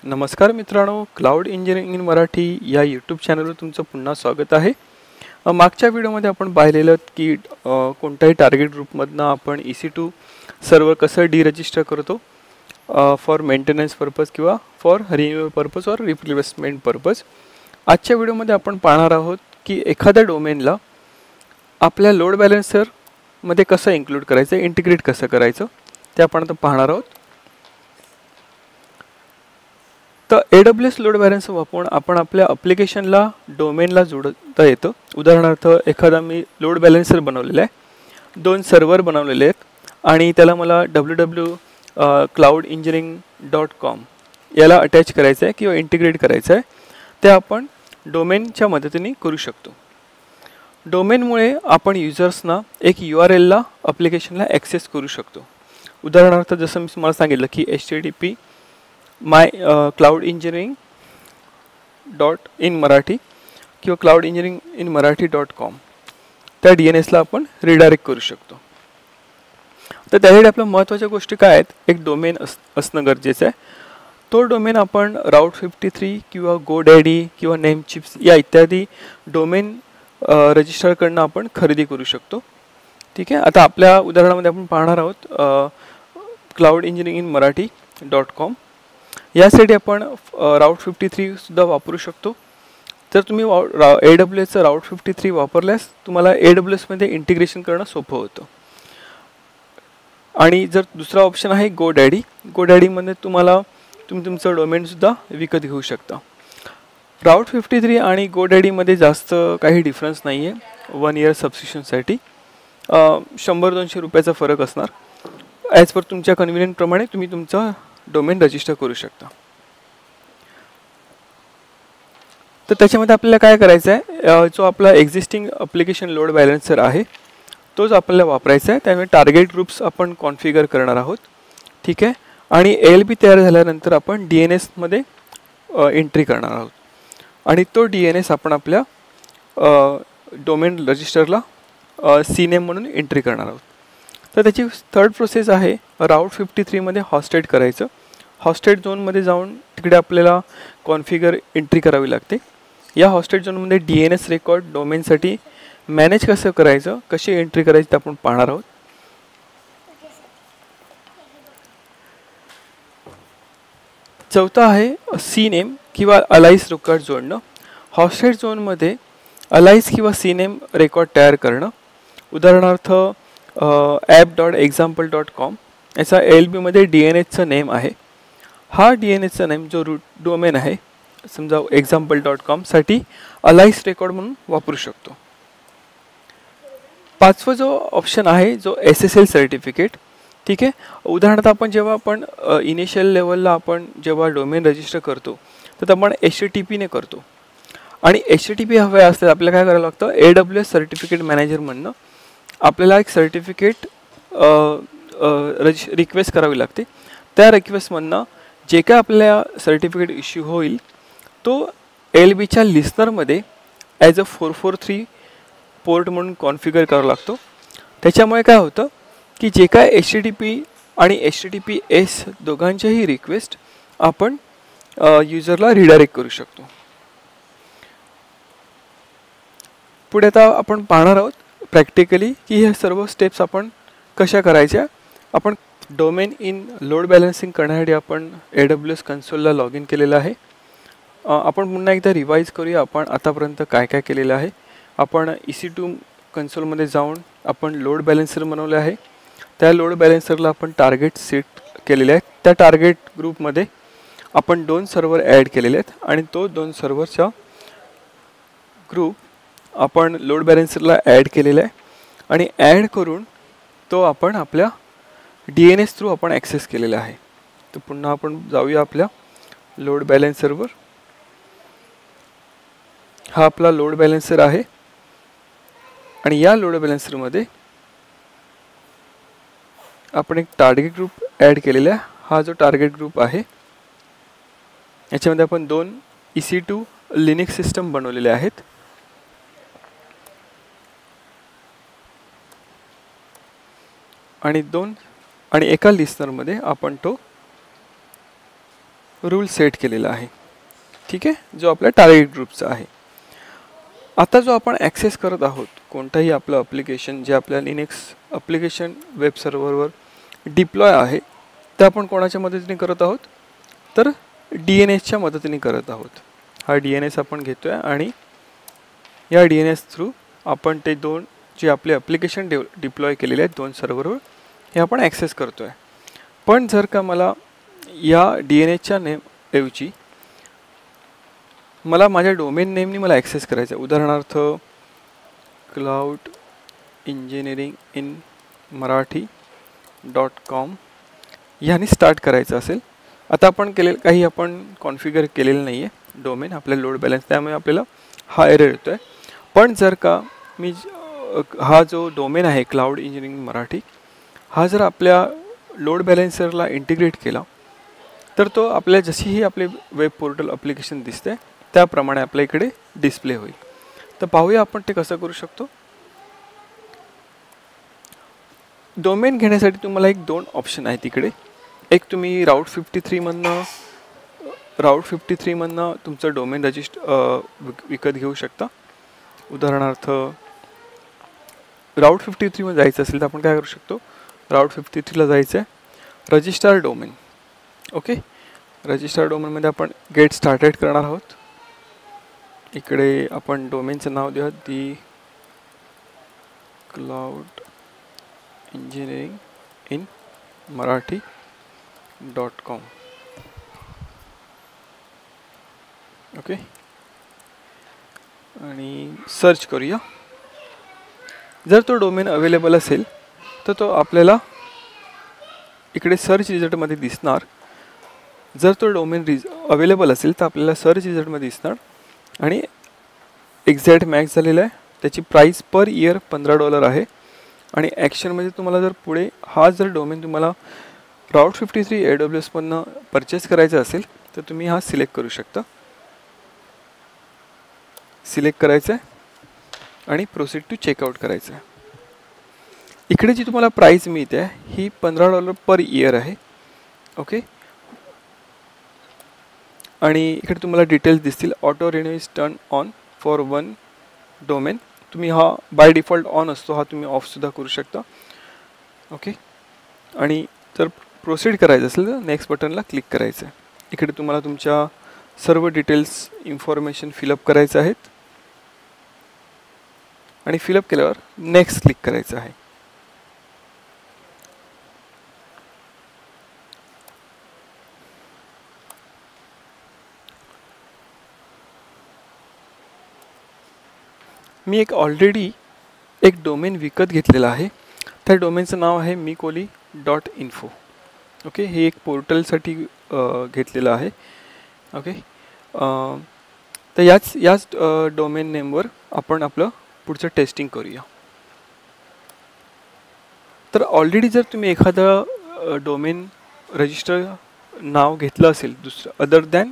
नमस्कार मित्रांनो, cloud engineering in Marathi या यूट्यूब चॅनलवर तुमचं पुन्हा स्वागत आहे. मागच्या व्हिडिओमध्ये आपण पाहिलेलं की कोणत्याही टार्गेट ग्रुपमधनं आपण EC2 सर्व्हर कसं डिरजिस्टर करतो फॉर मेंटेनन्स पर्पज किंवा फॉर रिन्युअल पर्पज और रिप्लेसमेंट पर्पज. आजच्या व्हिडिओमध्ये आपण पाहणार आहोत की एखाद्या डोमेनला आपल्या लोड बॅलन्सरमध्ये कसं इन्क्लूड करायचं, इंटिग्रेट कसं करायचं ते आपण आता पाहणार आहोत. तर AWS लोड बॅलन्सर वापरून आपण आपल्या ॲप्लिकेशनला डोमेनला जोडता येतं. उदाहरणार्थ एखादा मी लोड बॅलन्सर बनवलेला आहे, 2 सर्व्हर बनवलेले आहेत आणि त्याला मला www.cloudengineering.com याला अटॅच करायचं आहे किंवा इंटिग्रेट करायचं आहे. ते आपण डोमेनच्या मदतीने करू शकतो. डोमेनमुळे आपण युजर्सना एक URLला ॲप्लिकेशनला ॲक्सेस करू शकतो. उदाहरणार्थ जसं मी तुम्हाला सांगितलं की http cloudengineering.in किंवा cloudengineeringinmarathi.com त्या DNSला आपण रिडायरेक्ट करू शकतो. तर त्यासाठी आपल्या महत्त्वाच्या गोष्टी काय आहेत, एक डोमेन असणं गरजेचं आहे. तो डोमेन आपण Route 53 किंवा GoDaddy किंवा नेमचिप्स या इत्यादी डोमेन रजिस्टरकडनं आपण खरेदी करू शकतो. ठीक आहे. आता आपल्या उदाहरणामध्ये आपण पाहणार आहोत cloudengineeringinmarathi.com. यासाठी आपण Route 53 सुद्धा वापरू शकतो. जर तुम्ही AWSचं Route 53 वापरल्यास तुम्हाला AWSमध्ये इंटिग्रेशन करणं सोपं होतं. आणि जर दुसरा ऑप्शन आहे GoDaddyमध्ये तुम्ही तुमचं डोमेनसुद्धा विकत घेऊ शकता. Route 53 आणि GoDaddyमध्ये जास्त काही डिफरन्स नाही आहे. 1 इयर सबस्क्रिप्शनसाठी 100-200 रुपयाचा फरक असणार. ॲज पर तुमच्या कन्व्हिनियंटप्रमाणे तुम्ही तुमचं डोमेन रजिस्टर करू शकता. तर त्याच्यामध्ये आपल्याला काय करायचं आहे, जो आपला एक्झिस्टिंग ॲप्लिकेशन लोड बॅलन्सर आहे तोच आपल्याला वापरायचा आहे. त्यामुळे टार्गेट ग्रुप्स आपण कॉन्फिगर करणार आहोत. ठीक आहे. आणि ALB तयार झाल्यानंतर आपण DNSमध्ये एंट्री करणार आहोत आणि तो DNS आपण आपल्या डोमेन रजिस्टरला CNAME म्हणून एंट्री करणार आहोत. तर त्याची थर्ड प्रोसेस आहे Route 53 मध्ये हॉस्टेड करायचं. हॉस्टेड झोनमध्ये जाऊन तिकडे आपल्याला कॉन्फिगर एंट्री करावी लागते. या हॉस्टेड झोनमध्ये DNS रेकॉर्ड डोमेनसाठी मॅनेज कसं करायचं, कशी एंट्री करायची ते आपण पाहणार आहोत. चौथा आहे CNAME किंवा अलाइस रेकॉर्ड जोडणं. हॉस्टेड झोनमध्ये अलाइस किंवा CNAME रेकॉर्ड तयार करणं. उदाहरणार्थ app.example.com याचा ALBमध्ये DNSचं नेम आहे. हा DNSचा नेम जो डोमेन आहे समजा example.com साठी अलाइस रेकॉर्ड म्हणून वापरू शकतो. पाचवा जो ऑप्शन आहे जो SSL सर्टिफिकेट. ठीक आहे. उदाहरणार्थ आपण जेव्हा इनिशियल लेवलला आपण जेव्हा डोमेन रजिस्टर करतो तर आपण HTTPने करतो आणि HTTP हवे असल्यास आपल्याला काय करावं लागतं, AWS सर्टिफिकेट मॅनेजर म्हणणं आपल्याला एक सर्टिफिकेट रिक्वेस्ट करावी लागते. त्या रिक्वेस्टमधनं जे काय आपल्या सर्टिफिकेट इश्यू होईल तो ALBच्या लिस्नरमध्ये ॲज अ 443 पोर्ट म्हणून कॉन्फिगर करावा लागतो. त्याच्यामुळे काय होतं की जे काय HTTP आणि HTTPS दोघांच्याही रिक्वेस्ट आपण युजरला रिडायरेक्ट करू शकतो. पुढे आता आपण पाहणार आहोत प्रॅक्टिकली की हे सर्व स्टेप्स आपण कशा करायच्या. आपण डोमेन इन लोड बॅलन्सिंग करण्यासाठी आपण AWS कन्सोलला लॉग इन केलेलं आहे. आपण पुन्हा एकदा रिवाईज करूया आपण आतापर्यंत काय काय केलेलं आहे. आपण EC2 कन्सोलमध्ये जाऊन आपण लोड बॅलन्सर बनवले आहे. त्या लोड बॅलन्सरला आपण टार्गेट सेट केलेले आहेत. त्या टार्गेट ग्रुपमध्ये आपण 2 सर्व्हर ॲड केलेले आहेत आणि तो 2 सर्व्हरचा ग्रुप आपण लोड बॅलन्सरला ॲड केलेला आहे आणि ॲड करून तो आपण आपल्या DNS थ्रू आपण ॲक्सेस केलेला आहे. तर पुन्हा आपण जाऊया आपल्या लोड बॅलन्सरवर. हा आपला लोड बॅलन्सर आहे आणि या लोड बॅलन्सरमध्ये आपण एक टार्गेट ग्रुप ॲड केलेला आहे. हा जो टार्गेट ग्रुप आहे याच्यामध्ये आपण 2 EC2 लिनक्स सिस्टम बनवलेले आहेत. आणि एका लिस्नरमध्ये आपण तो रूल सेट केलेला आहे, ठीक आहे, जो आपल्या टार्गेट ग्रुपचा आहे. आता जो आपण ॲक्सेस करत आहोत कोणताही आपलं ॲप्लिकेशन जे आपल्या लिनक्स ॲप्लिकेशन वेब सर्व्हरवर डिप्लॉय आहे, ते आपण कोणाच्या मदतीने करत आहोत, तर DNSच्या मदतीने करत आहोत. हा DNS आपण घेतो आहे आणि या DNS थ्रू आपण ते दोन जे आपले ॲप्लिकेशन डिप्लॉय केलेले आहेत दोन सर्व्हरवर, हे आपण ॲक्सेस करतो आहे. पण जर का मला या DNSच्या नेमऐवजी मला माझ्या डोमेन नेमनी मला ॲक्सेस करायचं आहे, उदाहरणार्थ क्लाउड इंजिनिअरिंग इन मराठी.com ह्याने स्टार्ट करायचं असेल. आता आपण काही आपण कॉन्फिगर केलेलं नाही आहे डोमेन आपल्या लोड बॅलन्स, त्यामुळे आपल्याला हा एरर येतो आहे. पण जर का मी हा जो डोमेन आहे क्लाउड इंजिनिअरिंग मराठी, हा जर आपल्या लोड बॅलेन्सरला इंटिग्रेट केला तर तो आपल्या जशीही आपले वेब पोर्टल ॲप्लिकेशन दिसते त्याप्रमाणे आपल्या इकडे डिस्प्ले होईल. तर पाहूया आपण ते कसं करू शकतो. डोमेन घेण्यासाठी तुम्हाला एक दोन ऑप्शन आहेत इकडे. एक तुम्ही राऊट 53 मधनं तुमचं डोमेन विकत घेऊ शकता. उदाहरणार्थ राऊट 53 मध्ये जायचं असेल तर आपण काय करू शकतो, राऊट 53ला जायचं आहे, रजिस्टर डोमेन. ओके, रजिस्टर डोमेनमध्ये आपण गेट स्टार्टेड करणार आहोत. इकडे आपण डोमेनचं नाव देऊयात दी क्लाउड इंजिनिअरिंग इन मराठी.com. ओके, आणि सर्च करूया. जर तो डोमेन अवेलेबल असेल तर तो आपल्याला इकडे सर्च रिझल्टमध्ये दिसणार. जर तो डोमेन अवेलेबल असेल तर आपल्याला सर्च रिझल्टमध्ये दिसणार आणि एक्झॅक्ट मॅच झालेला आहे. त्याची प्राईस पर इयर $15 आहे. आणि ॲक्शनमध्ये तुम्हाला जर पुढे हा जर डोमेन तुम्हाला राऊट 53 AWS मधनं परचेस करायचा असेल तर तुम्ही हा सिलेक्ट करू शकता. सिलेक्ट करायचं आहे आणि प्रोसीड टू चेकआउट करायचं आहे. इकडे जी तुम्हाला प्राईस मिळते ही $15 पर इयर आहे. ओके, आणि इकडे तुम्हाला डिटेल्स दिसतील. Auto renew is turn on for one domain. तुम्ही हा बाय डिफॉल्ट ऑन असतो, हा तुम्ही ऑफसुद्धा करू शकता. ओके, आणि जर प्रोसीड करायचं असेल तर नेक्स्ट बटनला क्लिक करायचं आहे. इकडे तुम्हाला तुमच्या सर्व डिटेल्स इन्फॉर्मेशन फिलअप करायचं आहेत आणि फिलअप केल्यावर नेक्स्ट क्लिक करायचं आहे. मी ऑलरेडी एक डोमेन विकत घेतलेला आहे. त्या डोमेनचं नाव आहे mikoli.info. ओके, हे एक पोर्टलसाठी घेतलेलं आहे. ओके, तर याच डोमेन नेमवर आपण आपलं पुढचं टेस्टिंग करूया. तर ऑलरेडी जर तुम्ही एखादं डोमेन रजिस्टर नाव घेतलं असेल दुसरं अदर दॅन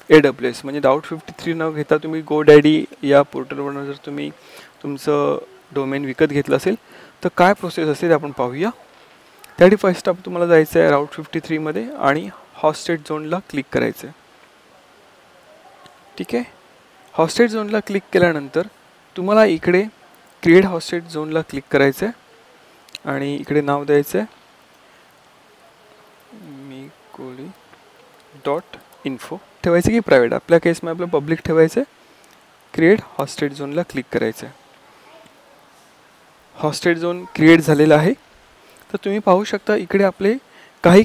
AWS, म्हणजे राऊट 53 न घेता तुम्ही GoDaddy या पोर्टलवरून जर तुम्ही तुमचं डोमेन विकत घेतलं असेल तर काय प्रोसेस असेल ते आपण पाहूया. त्यासाठी फर्स्ट स्टेप तुम्हाला जायचं आहे राऊट 53 मध्ये आणि हॉस्टेड झोनला क्लिक करायचं आहे. ठीक आहे, हॉस्टेड झोनला क्लिक केल्यानंतर तुम्हाला इकडे क्रिएट हॉस्टेड झोनला क्लिक करायचं आहे आणि इकडे नाव द्यायचं आहे mikoli.info. ठेवायचं की प्रायव्हेट, आपल्या केसमध्ये आपलं पब्लिक ठेवायचं आहे. क्रिएट हॉस्टेड झोनला क्लिक करायचं आहे. हॉस्टेड झोन क्रिएट झालेला आहे. तर तुम्ही पाहू शकता इकडे आपले काही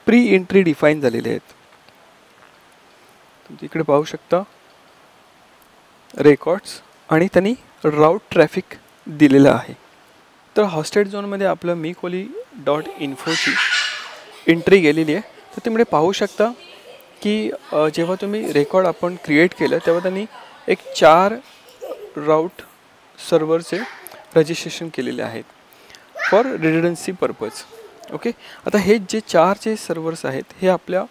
प्री एंट्री डिफाईन झालेले आहेत. तुम्ही इकडे पाहू शकता रेकॉर्ड्स आणि त्यांनी राऊट ट्रॅफिक दिलेलं आहे. तर हॉस्टेड झोनमध्ये आपलं mikoli.info ची एंट्री गेलेली आहे. तर तुम्ही पाहू शकता की जेव्हा तुम्ही रेकॉर्ड आपण क्रिएट केलं तेव्हा त्यांनी एक 4 राऊट सर्व्हरचे रजिस्ट्रेशन केलेले आहेत फॉर रिडंडन्सी पर्पज. ओके, आता हे जे 4 सर्व्हर्स आहेत हे आपल्या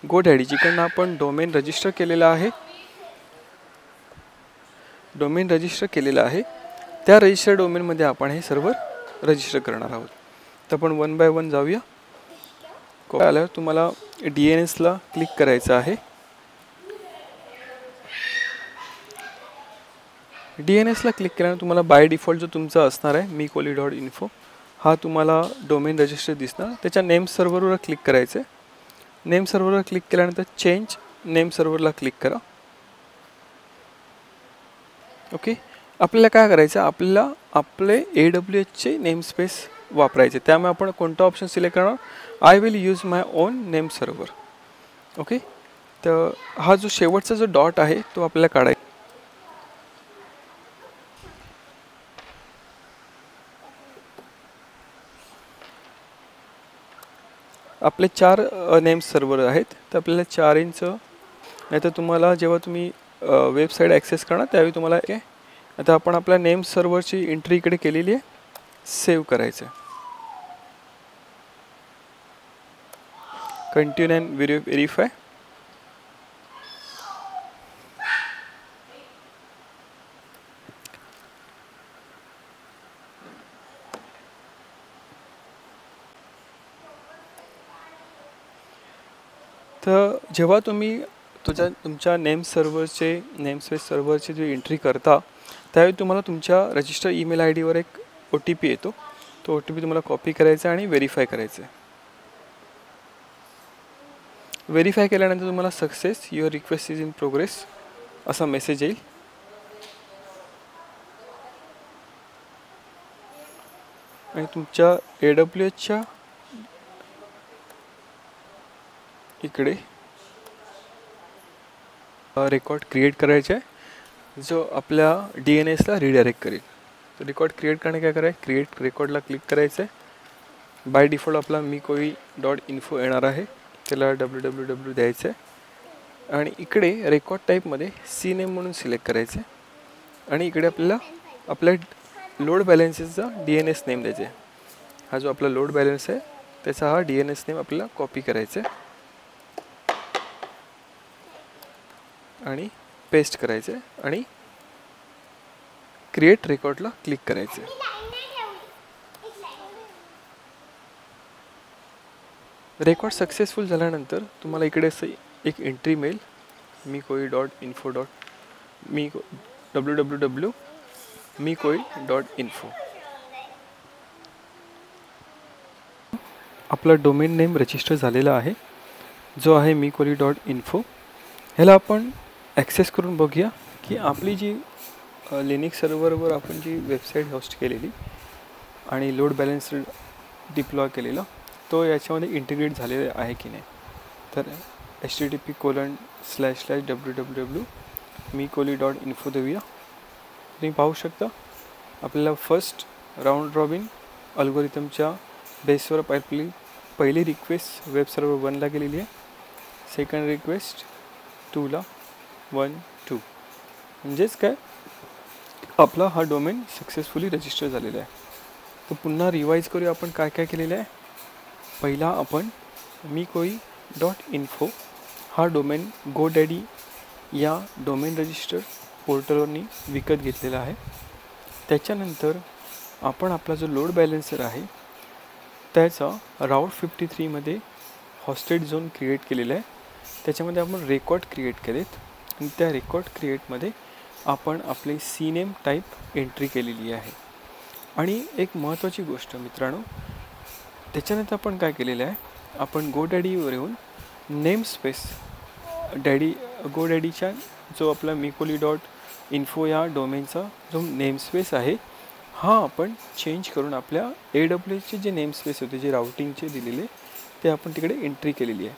GoDaddy जिकडनं आपण डोमेन रजिस्टर केलेलं आहे, त्या रजिस्टर डोमेनमध्ये आपण हे सर्व्हर रजिस्टर करणार आहोत. तर आपण वन बाय वन जाऊया. आल्यावर तुम्हाला DNSला क्लिक करायचं आहे. DNSला क्लिक केल्यानंतर तुम्हाला बाय डिफॉल्ट जो तुमचा असणार आहे meekoli.info हा तुम्हाला डोमेन रजिस्टर दिसणार. त्याच्या नेम सर्व्हरवर क्लिक करायचं आहे. नेम सर्व्हरवर क्लिक केल्यानंतर चेंज नेम सर्व्हरला क्लिक करा. ओके, आपल्याला काय करायचं, आपल्याला आपले AWSचे नेम स्पेस वापरायचे. त्यामुळे आपण कोणता ऑप्शन सिलेक्ट करणार, I will use my on name server. Okay, तर हा जो शेवटचा जो डॉट आहे तो आपल्याला काढायचा. आपले 4 नेम सर्व्हर आहेत, तर आपल्याला 4 इंच नाही तर तुम्हाला जेव्हा तुम्ही वेबसाईट ॲक्सेस करणार त्यावेळी तुम्हाला आता आपण आपल्या नेम सर्व्हरची एंट्री इकडे केलेली आहे. सेव्ह करायचं, कंटिन्यू अँड व्हेरीफाय. तर जेव्हा तुम्ही तुमच्या नेम स्पेस सर्व्हरची जी एंट्री करता त्यावेळी तुम्हाला तुमच्या रजिस्टर ईमेल आयडीवर एक OTP येतो. तो OTP तुम्हाला कॉपी करायचा आणि व्हेरीफाय करायचं आहे. व्हेरीफाय केल्यानंतर तुम्हाला success your request is in progress असा मेसेज येईल. आणि तुमच्या AWSच्या इकडे रेकॉर्ड क्रिएट करायचा आहे जो आपल्या DNSला रिडायरेक्ट करेल. तर रेकॉर्ड क्रिएट करणे काय करायचं, क्रिएट रेकॉर्डला क्लिक करायचं आहे. बाय डिफॉल्ट आपला meekoli.info येणार आहे, त्याला www द्यायचं आहे. आणि इकडे रेकॉर्ड टाईपमध्ये CNAME म्हणून सिलेक्ट करायचं आहे. आणि इकडे आपल्याला आपल्या लोड बॅलन्सेसचा DNS नेम द्यायचा आहे. हा जो आपला लोड बॅलन्स आहे त्याचा हा DNS नेम आपल्याला कॉपी करायचा आहे आणि पेस्ट करायचं आहे आणि क्रिएट रेकॉर्डला क्लिक करायचं आहे. रेकॉर्ड सक्सेसफुल झाल्यानंतर तुम्हाला इकडे असं एक एंट्री मिळेल, meekoli.info www.meekoli.info. आपला डोमेन नेम रजिस्टर झालेला आहे जो आहे meekoli.info. ह्याला आपण ॲक्सेस करून बघूया की आपली जी लिनक्स सर्व्हरवर आपण जी वेबसाईट होस्ट केलेली आणि लोड बॅलन्स डिप्लॉय केलेला तो याच्यामध्ये इंटिग्रेट झालेला आहे की नाही. तर http://www.meekoli.info देऊया. तुम्ही पाहू शकता आपल्याला फर्स्ट राऊंड रॉबिन अल्गोरिथमच्या बेसवर पहिली रिक्वेस्ट वेब सर्व्हर 1ला गेलेली आहे, सेकंड रिक्वेस्ट 2ला 1 2 म्हणजेच काय आपला हा डोमेन सक्सेसफुली रजिस्टर झालेला आहे. तर पुन्हा रिवाइज करूया आपण काय काय केलेलं आहे. पहिला आपण meekoli.info हा डोमेन GoDaddy या डोमेन रजिस्टर पोर्टलवरनी विकत घेतलेला आहे. त्याच्यानंतर आपण आपला जो लोड बॅलन्सर आहे त्याचा राऊट 53 मध्ये हॉस्टेड झोन क्रिएट केलेला आहे. त्याच्यामध्ये आपण रेकॉर्ड क्रिएट केलेत आणि त्या रेकॉर्ड क्रिएटमध्ये आपण आपले CNAME टाईप एंट्री केलेली आहे. आणि एक महत्त्वाची गोष्ट मित्रांनो, त्याच्यानंतर आपण काय केलेलं आहे, आपण GoDaddyवर येऊन नेम स्पेस GoDaddyच्या जो आपला meekoli.info या डोमेनचा जो नेम स्पेस आहे हा आपण चेंज करून आपल्या AWSचे जे नेम स्पेस होते जे राउटिंगचे दिलेले ते आपण तिकडे एंट्री केलेली आहे.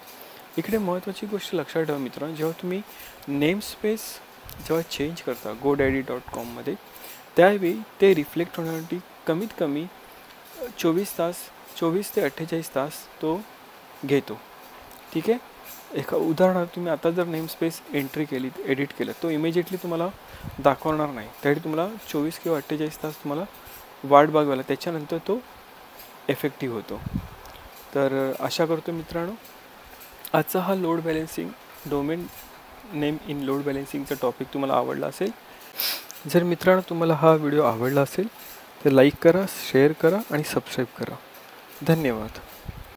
इकडे महत्त्वाची गोष्ट लक्षात ठेवा मित्रांनो, जेव्हा तुम्ही नेम स्पेस जेव्हा चेंज करता godaddy.com मध्ये त्यावेळी ते रिफ्लेक्ट होण्यासाठी कमीत कमी 24 ते 48 तास तो घेतो. ठीक आहे, एका उदाहरणार्थ तुम्ही आता जर नेम स्पेस एंट्री केली एडिट केलं तो इमिजिएटली तुम्हाला दाखवणार नाही. त्यासाठी तुम्हाला 24 किंवा 48 तास तुम्हाला वाट बघायला त्याच्यानंतर तो इफेक्टिव्ह होतो. तर आशा करतो मित्रांनो आजचा हा load balancing domain name in load बॅलन्सिंगचा टॉपिक तुम्हाला आवडला असेल. जर मित्रांनो तुम्हाला हा व्हिडिओ आवडला असेल तर लाईक करा, शेअर करा आणि सबस्क्राईब करा. धन्यवाद.